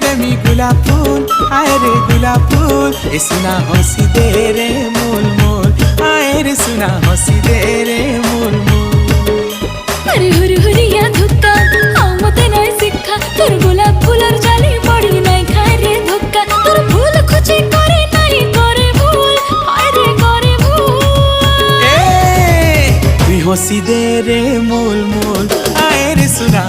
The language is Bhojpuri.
देमी गुलाब फूल, आए रे गुलाब फूल। ए सुना हंसी दे रे मोल मोल, आए रे सुना हंसी दे रे मोल मोल। अरे हुरी हुरिया धुक्का हाँ मते नाय शिक्षा, तोर गुलाब फूलर जाली पड़ी नाय खाए रे धोक्का। तोर फूल खुची करे नाई करे भूल, हाय रे करे भूल। तू हंसी दे रे मोल मोल, आए रे सुना